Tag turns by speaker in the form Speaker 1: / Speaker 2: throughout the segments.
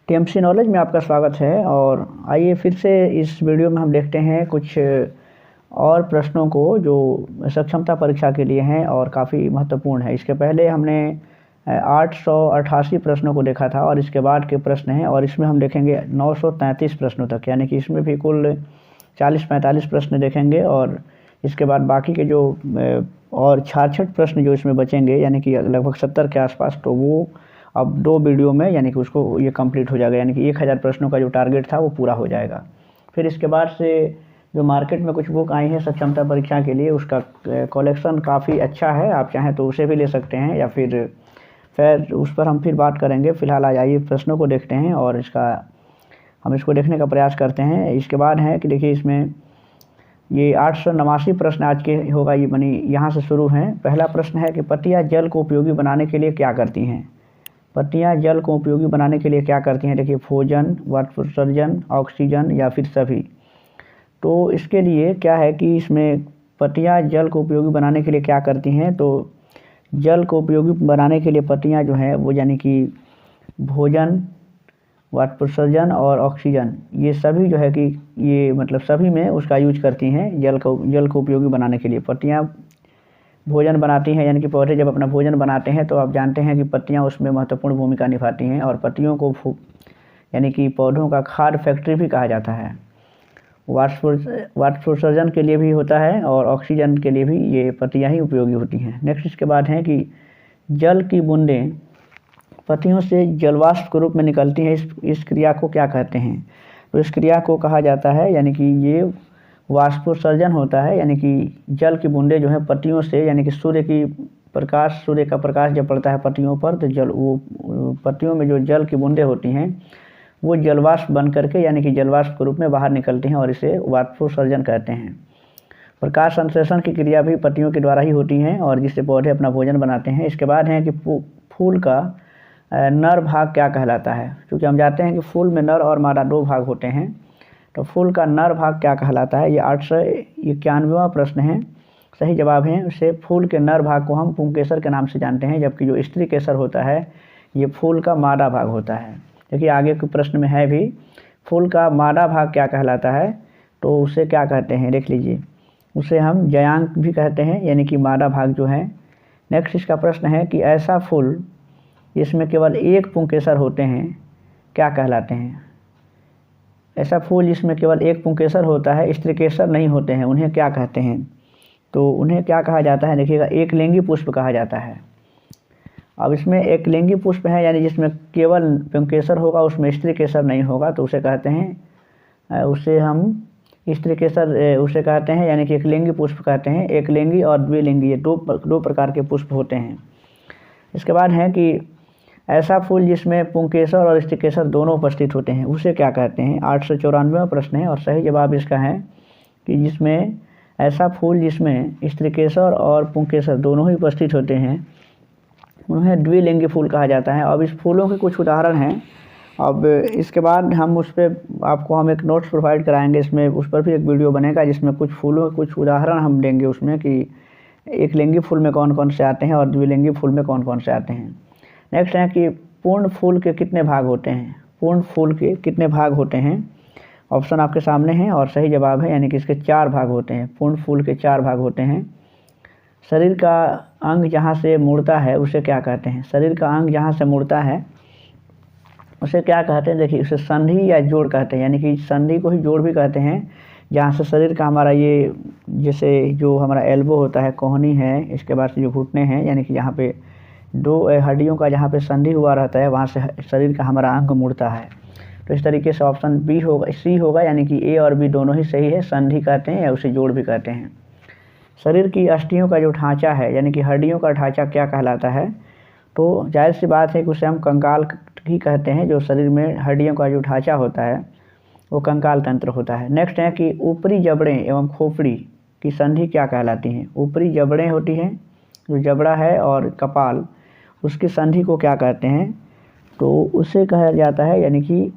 Speaker 1: TMC knowledge में आपका स्वागत है। और आइए फिर से इस वीडियो में हम देखते हैं कुछ और प्रश्नों को जो सक्षमता परीक्षा के लिए हैं और काफ़ी महत्वपूर्ण है। इसके पहले हमने 888 प्रश्नों को देखा था और इसके बाद के प्रश्न हैं, और इसमें हम देखेंगे 933 प्रश्नों तक, यानी कि इसमें भी कुल 40-45 प्रश्न देखेंगे। और इसके बाद बाकी के जो और 66 प्रश्न जो इसमें बचेंगे, यानी कि लगभग 70 के आसपास, तो वो अब 2 वीडियो में यानी कि उसको ये कंप्लीट हो जाएगा, यानी कि 1000 प्रश्नों का जो टारगेट था वो पूरा हो जाएगा। फिर इसके बाद से जो मार्केट में कुछ बुक आई हैं सक्षमता परीक्षा के लिए, उसका कलेक्शन काफ़ी अच्छा है, आप चाहें तो उसे भी ले सकते हैं, या फिर उस पर हम फिर बात करेंगे। फिलहाल आइए प्रश्नों को देखते हैं और हम इसको देखने का प्रयास करते हैं। इसके बाद है कि देखिए इसमें ये 889 प्रश्न आज के होगा, ये बनी यहाँ से शुरू हैं। पहला प्रश्न है कि पत्तियाँ जल को उपयोगी बनाने के लिए क्या करती हैं? पत्तियाँ जल को उपयोगी बनाने के लिए क्या करती हैं? देखिए, भोजन, वाष्पोत्सर्जन, ऑक्सीजन या फिर सभी। तो इसके लिए क्या है कि इसमें पत्तियाँ जल को उपयोगी बनाने के लिए क्या करती हैं, तो जल को उपयोगी बनाने के लिए पत्तियाँ जो हैं वो यानी कि भोजन, वाष्पोत्सर्जन और ऑक्सीजन, ये सभी जो है कि ये मतलब सभी में उसका यूज करती हैं जल को उपयोगी बनाने के लिए। पत्तियाँ भोजन बनाती हैं, यानी कि पौधे जब अपना भोजन बनाते हैं तो आप जानते हैं कि पत्तियाँ उसमें महत्वपूर्ण भूमिका निभाती हैं, और पत्तियों को यानी कि पौधों का खाद्य फैक्ट्री भी कहा जाता है। वाष्पोत्सर्जन के लिए भी होता है और ऑक्सीजन के लिए भी ये पत्तियाँ ही उपयोगी होती हैं। नेक्स्ट इसके बाद है कि जल की बूंदें पत्तियों से जलवाष्प के रूप में निकलती हैं, इस क्रिया को क्या कहते हैं? तो इस क्रिया को कहा जाता है, यानी कि ये वाष्पोत्सर्जन होता है, यानी कि जल की बूंदें जो है पत्तियों से, यानी कि सूर्य का प्रकाश जब पड़ता है पत्तियों पर, तो पत्तियों में जो जल की बूंदें होती हैं वो जलवाष्प बन करके यानी कि जलवाष्प के रूप में बाहर निकलती हैं, और इसे वाष्पोत्सर्जन कहते हैं। प्रकाश संश्लेषण की क्रिया भी पत्तियों के द्वारा ही होती हैं, और जिससे पौधे अपना भोजन बनाते हैं। इसके बाद है कि फूल का नर भाग क्या कहलाता है? क्योंकि हम जानते हैं कि फूल में नर और मादा 2 भाग होते हैं, तो फूल का नर भाग क्या कहलाता है? ये 891वां प्रश्न है। सही जवाब है उसे फूल के नर भाग को हम पुंकेसर के नाम से जानते हैं, जबकि जो स्त्री केसर होता है ये फूल का मादा भाग होता है। देखिए आगे के प्रश्न में है भी, फूल का मादा भाग क्या कहलाता है, तो उसे क्या कहते हैं, देख लीजिए। उसे हम जयांक भी कहते हैं, यानी कि मादा भाग जो है। नेक्स्ट इसका प्रश्न है कि ऐसा फूल जिसमें केवल एक पुंकेसर होते हैं क्या कहलाते हैं? ऐसा फूल जिसमें केवल एक पुंकेसर होता है, स्त्रीकेसर नहीं होते हैं, उन्हें क्या कहते हैं? तो उन्हें क्या कहा जाता है? देखिएगा, एकलिंगी पुष्प कहा जाता है। अब इसमें एकलिंगी पुष्प है, यानी जिसमें केवल पुंकेसर होगा, उसमें स्त्रीकेसर नहीं होगा, तो उसे कहते हैं, उसे हम स्त्रीकेसर उसे कहते हैं, यानी कि एकलिंगी पुष्प कहते हैं। एकलिंगी और द्विलिंगी, ये दो प्रकार के पुष्प होते हैं। इसके बाद है कि ऐसा फूल जिसमें पुंकेसर और स्त्रीकेसर दोनों उपस्थित होते हैं, उसे क्या कहते हैं? 894वां प्रश्न है, और सही जवाब इसका है कि जिसमें ऐसा फूल जिसमें स्त्रीकेसर और पुंकेसर दोनों ही उपस्थित होते हैं उन्हें द्विलिंगी फूल कहा जाता है। अब इस फूलों के कुछ उदाहरण हैं। अब इसके बाद हम उस पर हम एक नोट्स प्रोवाइड कराएंगे, इसमें उस पर भी एक वीडियो बनेगा जिसमें कुछ फूलों के कुछ उदाहरण हम देंगे उसमें, कि एकलिंगी फूल में कौन कौन से आते हैं और द्विलिंगी फूल में कौन कौन से आते हैं। नेक्स्ट है कि पूर्ण फूल के कितने भाग होते हैं? पूर्ण फूल के कितने भाग होते हैं? ऑप्शन आपके सामने हैं, और सही जवाब है, यानी कि इसके 4 भाग होते हैं। पूर्ण फूल के 4 भाग होते हैं। शरीर का अंग जहाँ से मुड़ता है उसे क्या कहते हैं? शरीर का अंग जहाँ से मुड़ता है उसे क्या कहते हैं? देखिए, उसे संधि या जोड़ कहते हैं, यानी कि संधि को ही जोड़ भी कहते हैं। जहाँ से शरीर का हमारा ये जैसे जो हमारा एल्बो होता है, कोहनी है, इसके बाद से जो घुटने हैं, यानी कि यहाँ पे 2 हड्डियों का जहाँ पे संधि हुआ रहता है वहाँ से शरीर का हमारा अंग मुड़ता है। तो इस तरीके से ऑप्शन बी होगा, सी होगा, यानी कि ए और बी दोनों ही सही है। संधि कहते हैं या उसे जोड़ भी कहते हैं। शरीर की अस्थियों का जो ढांचा है, यानी कि हड्डियों का ढांचा क्या कहलाता है? तो जाहिर सी बात है कि उसे हम कंकाल ही कहते हैं। जो शरीर में हड्डियों का जो ढांचा होता है वो कंकाल तंत्र होता है। नेक्स्ट है कि ऊपरी जबड़े एवं खोपड़ी की संधि क्या कहलाती हैं? ऊपरी जबड़े होती हैं, जो जबड़ा है और कपाल, उसकी संधि को क्या कहते हैं? तो उसे कहा जाता है, यानी कि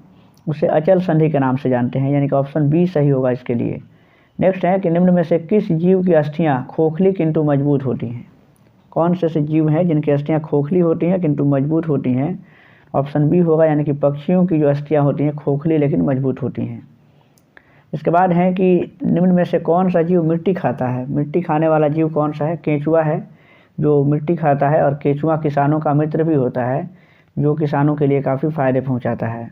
Speaker 1: उसे अचल संधि के नाम से जानते हैं, यानी कि ऑप्शन बी सही होगा इसके लिए। नेक्स्ट है कि निम्न में से किस जीव की अस्थियां खोखली किंतु मजबूत होती हैं? कौन से ऐसे जीव हैं जिनकी अस्थियां खोखली होती हैं किंतु मजबूत होती हैं? ऑप्शन बी होगा, यानी कि पक्षियों की जो अस्थियाँ होती हैं खोखली लेकिन मजबूत होती हैं। इसके बाद है कि निम्न में से कौन सा जीव मिट्टी खाता है। मिट्टी खाने वाला जीव कौन सा है? केंचुआ है जो मिट्टी खाता है, और केंचुआ किसानों का मित्र भी होता है जो किसानों के लिए काफ़ी फ़ायदे पहुंचाता है।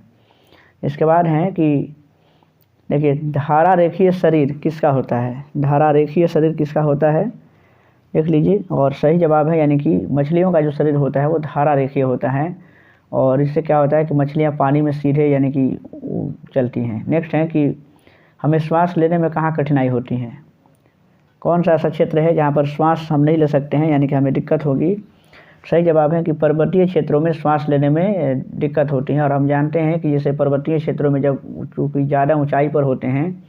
Speaker 1: इसके बाद है कि देखिए, धारा रेखीय शरीर किसका होता है? धारा रेखीय शरीर किसका होता है देख लीजिए, और सही जवाब है यानी कि मछलियों का जो शरीर होता है वो धारा रेखीय होता है, और इससे क्या होता है कि मछलियाँ पानी में सीधे यानी कि चलती हैं। नेक्स्ट है कि हमें श्वास लेने में कहाँ कठिनाई होती है? कौन सा ऐसा क्षेत्र है जहाँ पर श्वास हम नहीं ले सकते हैं, यानी कि हमें दिक्कत होगी? सही जवाब है कि पर्वतीय क्षेत्रों में श्वास लेने में दिक्कत होती है, और हम जानते हैं कि जैसे पर्वतीय क्षेत्रों में जब चूँकि ज़्यादा ऊंचाई पर होते हैं,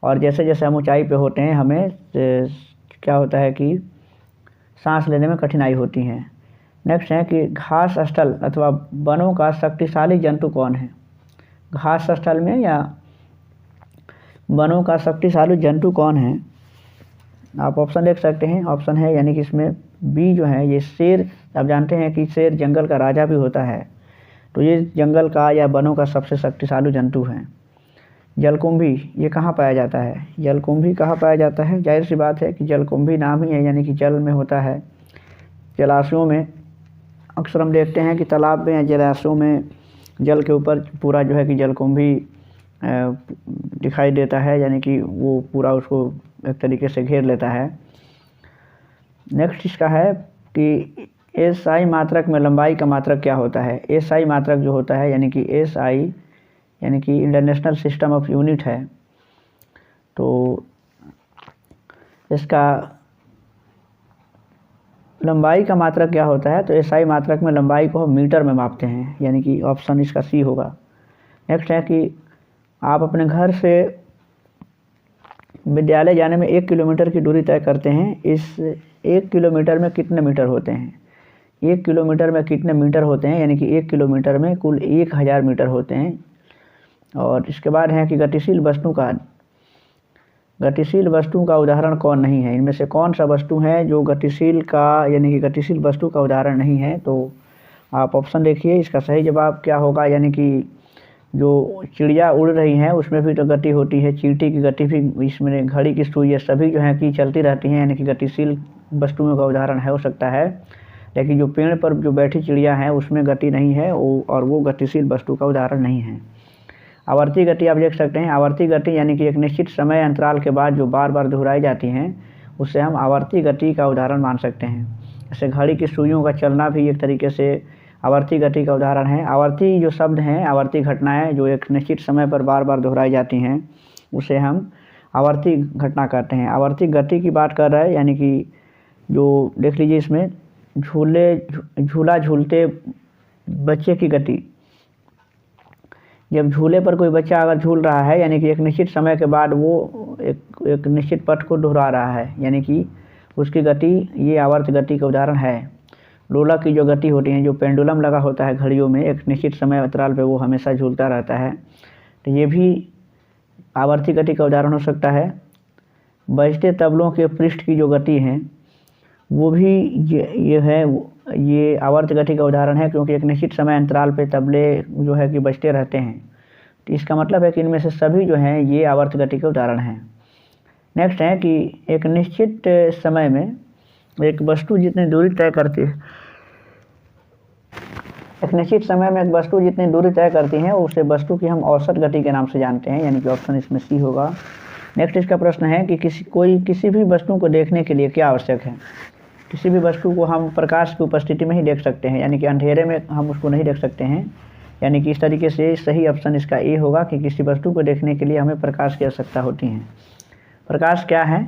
Speaker 1: और जैसे जैसे हम ऊंचाई पर होते हैं हमें क्या होता है कि सांस लेने में कठिनाई होती है। नेक्स्ट है कि घास स्थल अथवा वनों का शक्तिशाली जंतु कौन है? घास स्थल में या वनों का शक्तिशाली जंतु कौन है? आप ऑप्शन देख सकते हैं। ऑप्शन है यानी कि इसमें बी जो है ये शेर। आप जानते हैं कि शेर जंगल का राजा भी होता है, तो ये जंगल का या वनों का सबसे शक्तिशाली जंतु है। जलकुंभी ये कहाँ पाया जाता है? जलकुंभी कहाँ पाया जाता है? जाहिर सी बात है कि जलकुंभी नाम ही है, यानी कि जल में होता है। जलाशयों में अक्सर हम देखते हैं कि तालाब में या जलाशयों में जल के ऊपर पूरा जो है कि जलकुंभी दिखाई देता है, यानी कि वो पूरा उसको एक तरीके से घेर लेता है। नेक्स्ट इसका है कि एसआई मात्रक में लंबाई का मात्रक क्या होता है? एसआई मात्रक जो होता है यानी कि एसआई यानी कि इंटरनेशनल सिस्टम ऑफ यूनिट है, तो इसका लंबाई का मात्रक क्या होता है? तो एसआई मात्रक में लंबाई को हम मीटर में मापते हैं, यानी कि ऑप्शन इसका सी होगा। नेक्स्ट है कि आप अपने घर से विद्यालय जाने में 1 किलोमीटर की दूरी तय करते हैं। इस 1 किलोमीटर में कितने मीटर होते हैं? 1 किलोमीटर में कितने मीटर होते हैं? यानी कि 1 किलोमीटर में कुल 1000 मीटर होते हैं। और इसके बाद है कि गतिशील वस्तु का उदाहरण कौन नहीं है? इनमें से कौन सा वस्तु है जो गतिशील का यानी कि गतिशील वस्तु का उदाहरण नहीं है? तो आप ऑप्शन देखिए, इसका सही जवाब क्या होगा? यानी कि जो चिड़िया उड़ रही हैं उसमें भी तो गति होती है, चींटी की गति भी, इसमें घड़ी की सुई, ये सभी जो है कि चलती रहती हैं, यानी कि गतिशील वस्तुओं का उदाहरण हो सकता है। लेकिन जो पेड़ पर जो बैठी चिड़िया है उसमें गति नहीं है, और वो गतिशील वस्तु का उदाहरण नहीं है। आवर्ती गति आप देख सकते हैं। आवर्ती गति यानी कि एक निश्चित समय अंतराल के बाद जो बार बार दोहराई जाती हैं उससे हम आवर्ती गति का उदाहरण मान सकते हैं। जैसे घड़ी की सुइयों का चलना भी एक तरीके से आवर्ती गति का उदाहरण है। आवर्ती जो शब्द हैं, आवर्ती घटनाएं जो एक निश्चित समय पर बार बार दोहराई जाती हैं उसे हम आवर्ती घटना कहते हैं। आवर्ती गति की बात कर रहे हैं, यानी कि जो देख लीजिए इसमें झूला झूलते बच्चे की गति। जब झूले पर कोई बच्चा अगर झूल रहा है यानी कि एक निश्चित समय के बाद वो एक निश्चित पथ को दोहरा रहा है, यानी कि उसकी गति, ये आवर्त गति का उदाहरण है। लोलक की जो गति होती है, जो पेंडुलम लगा होता है घड़ियों में, एक निश्चित समय अंतराल पे वो हमेशा झूलता रहता है, तो ये भी आवर्ती गति का उदाहरण हो सकता है। बजते तबलों के पृष्ठ की जो गति है वो भी ये आवर्त गति का उदाहरण है, क्योंकि एक निश्चित समय अंतराल पे तबले जो है कि बजते रहते हैं। तो इसका मतलब है कि इनमें से सभी जो हैं ये आवर्त गति के उदाहरण हैं। नेक्स्ट है कि एक निश्चित समय में एक वस्तु जितनी दूरी तय करती है, एक निश्चित समय में एक वस्तु जितनी दूरी तय करती है उसे वस्तु की हम औसत गति के नाम से जानते हैं, यानी कि ऑप्शन इसमें सी होगा। नेक्स्ट इसका प्रश्न है कि किसी भी वस्तु को देखने के लिए क्या आवश्यक है? किसी भी वस्तु को हम प्रकाश की उपस्थिति में ही देख सकते हैं, यानी कि अंधेरे में हम उसको नहीं देख सकते हैं। यानी कि इस तरीके से सही ऑप्शन इसका ए होगा कि किसी वस्तु को देखने के लिए हमें प्रकाश की आवश्यकता होती है। प्रकाश क्या है?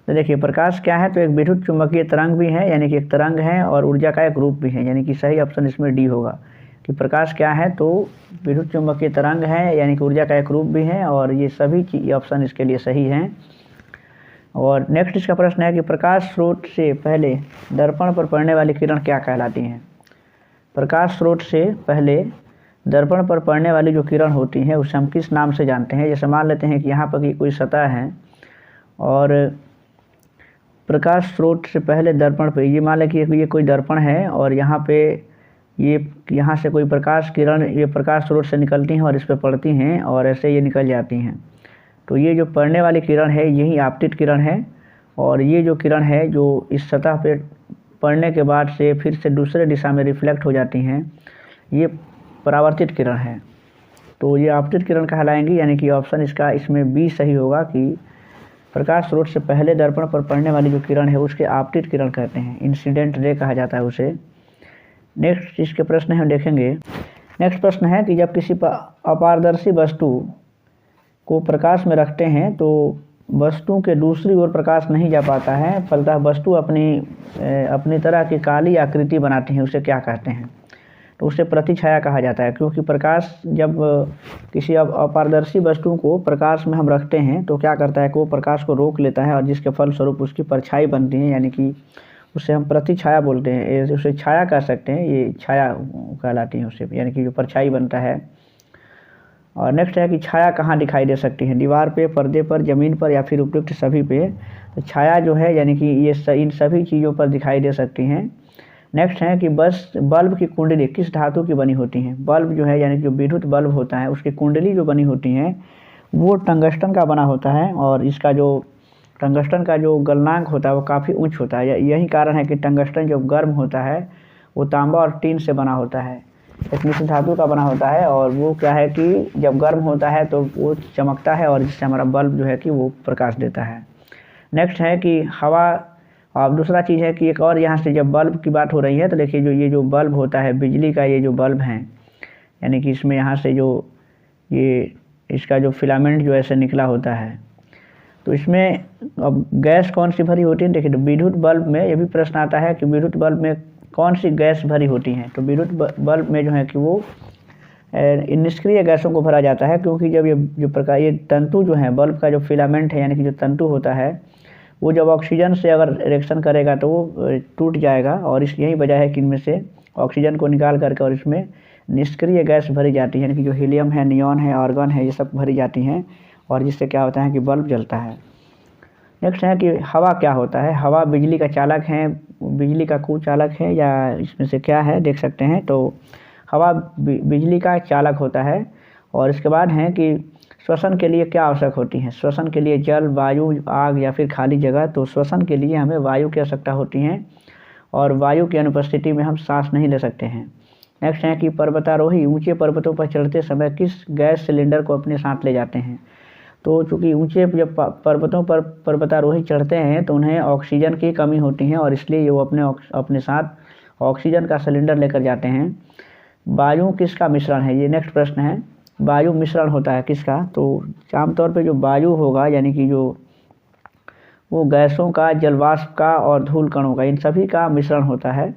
Speaker 1: तो देखिए, प्रकाश क्या है? तो एक विद्युत चुंबकीय तरंग भी है, यानी कि एक तरंग है, और ऊर्जा का एक रूप भी है, यानी कि सही ऑप्शन इसमें डी होगा कि प्रकाश क्या है? तो विद्युत चुंबकीय तरंग है, यानी कि ऊर्जा का एक रूप भी है, और ये सभी ऑप्शन इसके लिए सही हैं। और नेक्स्ट इसका प्रश्न है कि प्रकाश स्रोत से पहले दर्पण पर पड़ने वाली किरण क्या कहलाती हैं? प्रकाश स्रोत से पहले दर्पण पर पड़ने वाली जो किरण होती है उसे हम किस नाम से जानते हैं? जैसे मान लेते हैं कि यहाँ पर कोई सतह है और प्रकाश स्रोत से पहले दर्पण पे, ये मान लें कि ये कोई दर्पण है और यहाँ पे ये यहाँ से कोई प्रकाश किरण ये प्रकाश स्रोत से निकलती हैं और इस पर पड़ती हैं और ऐसे ये निकल जाती हैं। तो ये जो पड़ने वाली किरण है यही आपतित किरण है, और ये जो किरण है जो इस सतह पे पड़ने के बाद से फिर से दूसरे दिशा में रिफ्लेक्ट हो जाती हैं, ये परावर्तित किरण है। तो ये आपतित किरण कहलाएंगी, यानी कि ऑप्शन इसका इसमें बी सही होगा कि प्रकाश स्रोत से पहले दर्पण पर पड़ने वाली जो किरण है उसके आपतित किरण कहते हैं, इंसिडेंट रे कहा जाता है उसे। नेक्स्ट इसके प्रश्न हम देखेंगे। नेक्स्ट प्रश्न है कि जब किसी अपारदर्शी वस्तु को प्रकाश में रखते हैं तो वस्तु के दूसरी ओर प्रकाश नहीं जा पाता है, फलतः वस्तु अपनी तरह की काली आकृति बनाती है, उसे क्या कहते हैं? तो उसे प्रतिछाया कहा जाता है, क्योंकि प्रकाश जब किसी अपारदर्शी वस्तु को प्रकाश में हम रखते हैं तो क्या करता है कि वो प्रकाश को रोक लेता है और जिसके फलस्वरूप उसकी परछाई बनती है, यानी कि उसे हम प्रतिछाया बोलते हैं, उसे छाया कह सकते हैं, ये छाया कहलाती है उसे, यानी कि जो परछाई बनता है। और नेक्स्ट है कि छाया कहाँ दिखाई दे सकती है? दीवार पे, पर्दे पर, ज़मीन पर या फिर उपयुक्त सभी पे। तो छाया जो है यानी कि ये इन सभी चीज़ों पर दिखाई दे सकती हैं। नेक्स्ट है कि बस बल्ब की कुंडली किस धातु की बनी होती है? बल्ब जो है यानी कि जो विद्युत बल्ब होता है उसकी कुंडली जो बनी होती है वो टंगस्टन का बना होता है, और इसका जो टंगस्टन का जो गलनांक होता है वो काफ़ी उच्च होता है। यही कारण है कि टंगस्टन जब गर्म होता है वो तांबा और टीन से बना होता है, एक मिश्र धातु का बना होता है, और वो क्या है कि जब गर्म होता है तो वो चमकता है और जिससे हमारा बल्ब जो है कि वो प्रकाश देता है। नेक्स्ट है कि हवा, अब दूसरा चीज़ है कि एक और यहाँ से जब बल्ब की बात हो रही है तो देखिए जो ये जो बल्ब होता है बिजली का, ये जो बल्ब हैं यानी कि इसमें यहाँ से जो ये इसका जो फिलामेंट जो ऐसे निकला होता है, तो इसमें अब गैस कौन सी भरी होती है? देखिए तो विद्युत बल्ब में ये भी प्रश्न आता है कि विद्युत बल्ब में कौन सी गैस भरी होती हैं? तो विद्युत बल्ब में जो है कि वो निष्क्रिय गैसों को भरा जाता है, क्योंकि जब ये जो प्रकार ये तंतु जो है बल्ब का जो फिलामेंट है यानी कि जो तंतु होता है वो जब ऑक्सीजन से अगर रिएक्शन करेगा तो वो टूट जाएगा, और यही वजह है कि इनमें से ऑक्सीजन को निकाल करके और इसमें निष्क्रिय गैस भरी जाती है, यानी कि जो हीलियम है, नियॉन है, आर्गन है, ये सब भरी जाती हैं, और जिससे क्या होता है कि बल्ब जलता है। नेक्स्ट है कि हवा क्या होता है? हवा बिजली का चालक है, बिजली का कुचालक है, या इसमें से क्या है देख सकते हैं। तो हवा बिजली का चालक होता है। और इसके बाद है कि श्वसन के लिए क्या आवश्यक होती है? श्वसन के लिए जल, वायु, आग या फिर खाली जगह। तो श्वसन के लिए हमें वायु की आवश्यकता होती है, और वायु की अनुपस्थिति में हम सांस नहीं ले सकते हैं। नेक्स्ट है कि पर्वतारोही ऊंचे पर्वतों पर चढ़ते समय किस गैस सिलेंडर को अपने साथ ले जाते हैं? तो चूँकि ऊंचे जब पर्वतों पर पर्वतारोही चढ़ते हैं तो उन्हें ऑक्सीजन की कमी होती है, और इसलिए वो अपने साथ ऑक्सीजन का सिलेंडर लेकर जाते हैं। वायु किसका मिश्रण है? ये नेक्स्ट प्रश्न है। वायु मिश्रण होता है किसका? तो आमतौर पे जो वायु होगा यानी कि जो वो गैसों का, जलवाष्प का और धूल कणों का, इन सभी का मिश्रण होता है,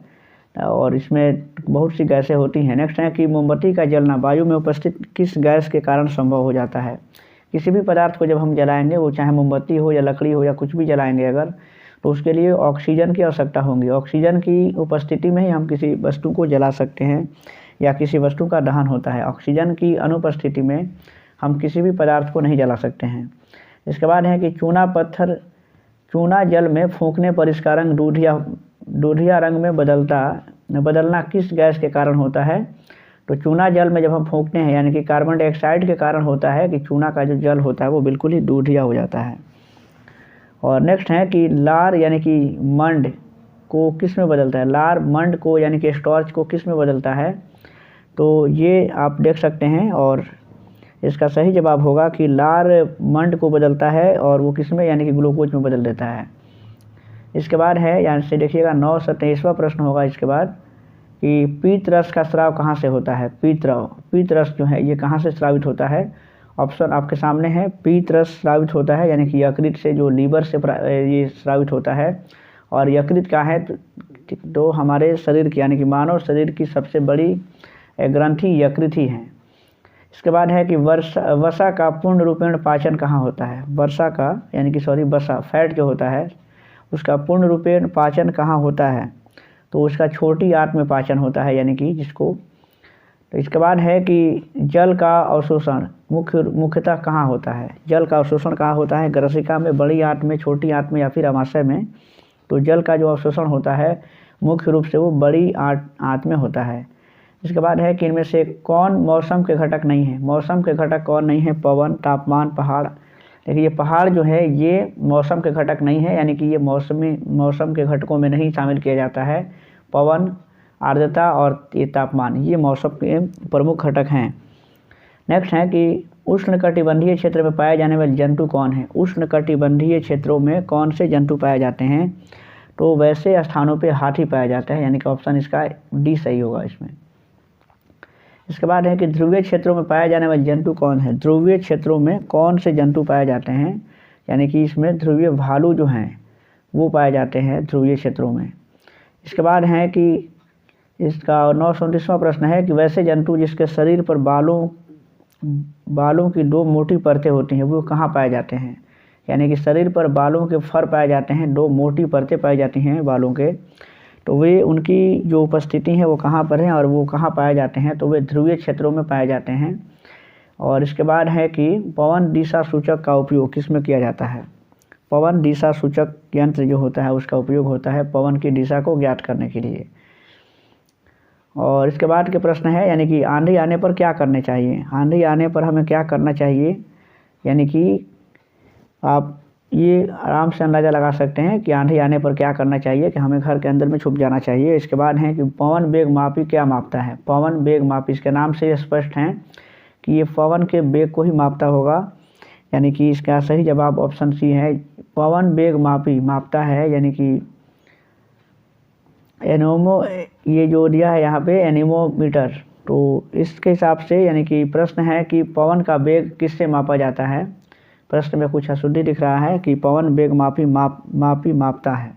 Speaker 1: और इसमें बहुत सी गैसें होती हैं। नेक्स्ट है कि मोमबत्ती का जलना वायु में उपस्थित किस गैस के कारण संभव हो जाता है? किसी भी पदार्थ को जब हम जलाएंगे, वो चाहे मोमबत्ती हो या लकड़ी हो या कुछ भी जलाएंगे अगर, तो उसके लिए ऑक्सीजन की आवश्यकता होगी। ऑक्सीजन की उपस्थिति में ही हम किसी वस्तु को जला सकते हैं या किसी वस्तु का दहन होता है। ऑक्सीजन की अनुपस्थिति में हम किसी भी पदार्थ को नहीं जला सकते हैं। इसके बाद है कि चूना जल में फूंकने पर इसका रंग दूधिया रंग में बदलना किस गैस के कारण होता है? तो चूना जल में जब हम फूंकते हैं यानी कि कार्बन डाइऑक्साइड के कारण होता है कि चूना का जो जल होता है वो बिल्कुल ही दूधिया हो जाता है। और नेक्स्ट है कि लार यानी कि मंड को किस में बदलता है? लार मंड को यानी कि स्टॉर्च को किस में बदलता है? तो ये आप देख सकते हैं, और इसका सही जवाब होगा कि लार मंड को बदलता है, और वो किस में यानी कि ग्लूकोज में बदल देता है। इसके बाद है यहाँ से देखिएगा 927वां प्रश्न होगा इसके बाद कि पीत रस का स्राव कहाँ से होता है? पीत रस जो है ये कहाँ से स्रावित होता है? ऑप्शन आपके सामने है। पीत रस स्रावित होता है यानी कि यकृत से, जो लीवर से ये स्रावित होता है, और यकृत का है तो हमारे शरीर की यानी कि मानव शरीर की सबसे बड़ी ग्रंथि यकृत ही है। इसके बाद है कि वसा का पूर्ण रूपेण पाचन कहाँ होता है? वसा फैट जो होता है उसका पूर्ण रूपेण पाचन कहाँ होता है? तो उसका छोटी आंत में पाचन होता है, यानी कि जिसको। तो इसके बाद है कि जल का अवशोषण मुख्यतः कहाँ होता है? जल का अवशोषण कहाँ होता है? ग्रसिका में, बड़ी आंत में, छोटी आंत में या फिर अमाशय में। तो जल का जो अवशोषण होता है मुख्य रूप से वो बड़ी आंत में होता है। इसके बाद है कि इनमें से कौन मौसम के घटक नहीं है। मौसम के घटक कौन नहीं है? पवन, तापमान, पहाड़। देखिए ये पहाड़ जो है ये मौसम के घटक नहीं है, यानी कि ये मौसम के घटकों में नहीं शामिल किया जाता है। पवन, आर्द्रता और ये तापमान, ये मौसम के प्रमुख घटक हैं। नेक्स्ट है कि उष्णकटिबंधीय क्षेत्र में पाए जाने वाले जंतु कौन है? उष्णकटिबंधीय क्षेत्रों में कौन से जंतु पाए जाते हैं? तो वैसे स्थानों पे हाथी पाया जाता है, यानी कि ऑप्शन इसका डी सही होगा इसमें। इसके बाद है कि ध्रुवीय क्षेत्रों में पाए जाने वाले जंतु कौन है? ध्रुवीय क्षेत्रों में कौन से जंतु पाए जाते हैं? यानी कि इसमें ध्रुवीय भालू जो हैं वो पाए जाते हैं ध्रुवीय क्षेत्रों में। इसके बाद है कि इसका 929वां प्रश्न है कि वैसे जंतु जिसके शरीर पर बालों की 2 मोटी परतें होती हैं वो कहाँ पाए जाते हैं? यानी कि शरीर पर बालों के फर पाए जाते हैं, 2 मोटी परतें पाई जाती हैं बालों के, तो वे उनकी जो उपस्थिति है वो कहाँ पर है और वो कहाँ पाए जाते हैं? तो वे ध्रुवीय क्षेत्रों में पाए जाते हैं। और इसके बाद है कि पवन दिशा सूचक का उपयोग किस में किया जाता है? पवन दिशा सूचक यंत्र जो होता है उसका उपयोग होता है पवन की दिशा को ज्ञात करने के लिए। और इसके बाद के प्रश्न है यानी कि आंधी आने पर क्या करने चाहिए? आंधी आने पर हमें क्या करना चाहिए? यानी कि आप ये आराम से अंदाज़ा लगा सकते हैं कि आंधी आने पर क्या करना चाहिए, कि हमें घर के अंदर में छुप जाना चाहिए। इसके बाद है कि पवन वेग मापी क्या मापता है? पवन वेग मापी, इसके नाम से स्पष्ट है कि ये पवन के वेग को ही मापता होगा, यानी कि इसका सही जवाब ऑप्शन सी है। पवन वेग मापी मापता है, यानी कि एनोमो, ये जो दिया है यहाँ पे एनीमोमीटर, तो इसके हिसाब से यानी कि प्रश्न है कि पवन का वेग किससे मापा जाता है? प्रश्न में कुछ अशुद्धि दिख रहा है कि पवन वेग मापी मापता है,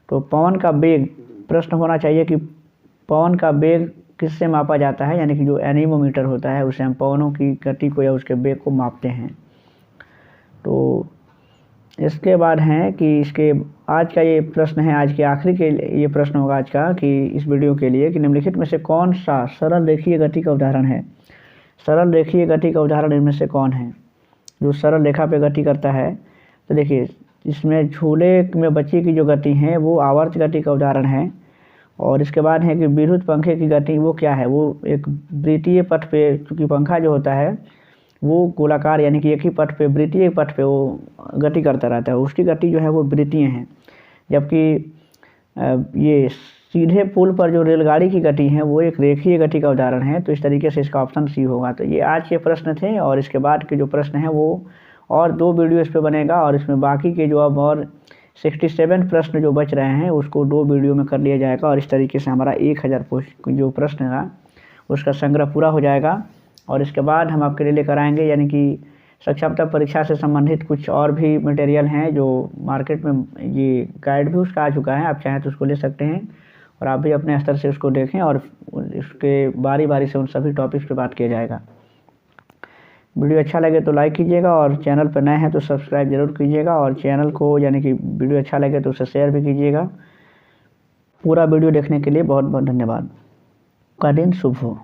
Speaker 1: तो पवन का वेग, प्रश्न होना चाहिए कि पवन का वेग किससे मापा जाता है? यानी कि जो एनीमोमीटर होता है उसे हम पवनों की गति को या उसके वेग को मापते हैं। तो इसके बाद है कि इसके आज का ये प्रश्न है, आज के आखिरी के ये प्रश्न होगा आज का कि इस वीडियो के लिए कि निम्नलिखित में से कौन सा सरल रेखीय गति का उदाहरण है? सरल रेखीय गति का उदाहरण इनमें से कौन है जो सरल रेखा पे गति करता है? तो देखिए इसमें झूले में बच्चे की जो गति है वो आवर्त गति का उदाहरण है। और इसके बाद है कि विद्युत पंखे की गति वो क्या है? वो एक वृत्तीय पथ पे, चूँकि पंखा जो होता है वो गोलाकार यानी कि एक ही पथ पे, वृत्तीय पथ पे वो गति करता रहता है, उसकी गति जो है वो वृत्तीय है। जबकि ये सीधे पुल पर जो रेलगाड़ी की गति है वो एक रेखीय गति का उदाहरण है। तो इस तरीके से इसका ऑप्शन सी होगा। तो ये आज के प्रश्न थे और इसके बाद के जो प्रश्न हैं वो और 2 वीडियो इस पे बनेगा और इसमें बाकी के जो अब और 67 प्रश्न जो बच रहे हैं उसको 2 वीडियो में कर लिया जाएगा और इस तरीके से हमारा 1000 जो प्रश्न है उसका संग्रह पूरा हो जाएगा। और इसके बाद हम आपके लिए लेकर आएंगे यानी कि सक्षमता परीक्षा से संबंधित कुछ और भी मटेरियल हैं जो मार्केट में, ये गाइड भी उसका आ चुका है, आप चाहें तो उसको ले सकते हैं और आप भी अपने स्तर से उसको देखें और इसके बारी बारी से उन सभी टॉपिक्स पे बात किया जाएगा। वीडियो अच्छा लगे तो लाइक कीजिएगा और चैनल पर नए हैं तो सब्सक्राइब जरूर कीजिएगा और चैनल को यानी कि वीडियो अच्छा लगे तो उसे शेयर भी कीजिएगा। पूरा वीडियो देखने के लिए बहुत बहुत धन्यवाद। का दिन शुभ हो।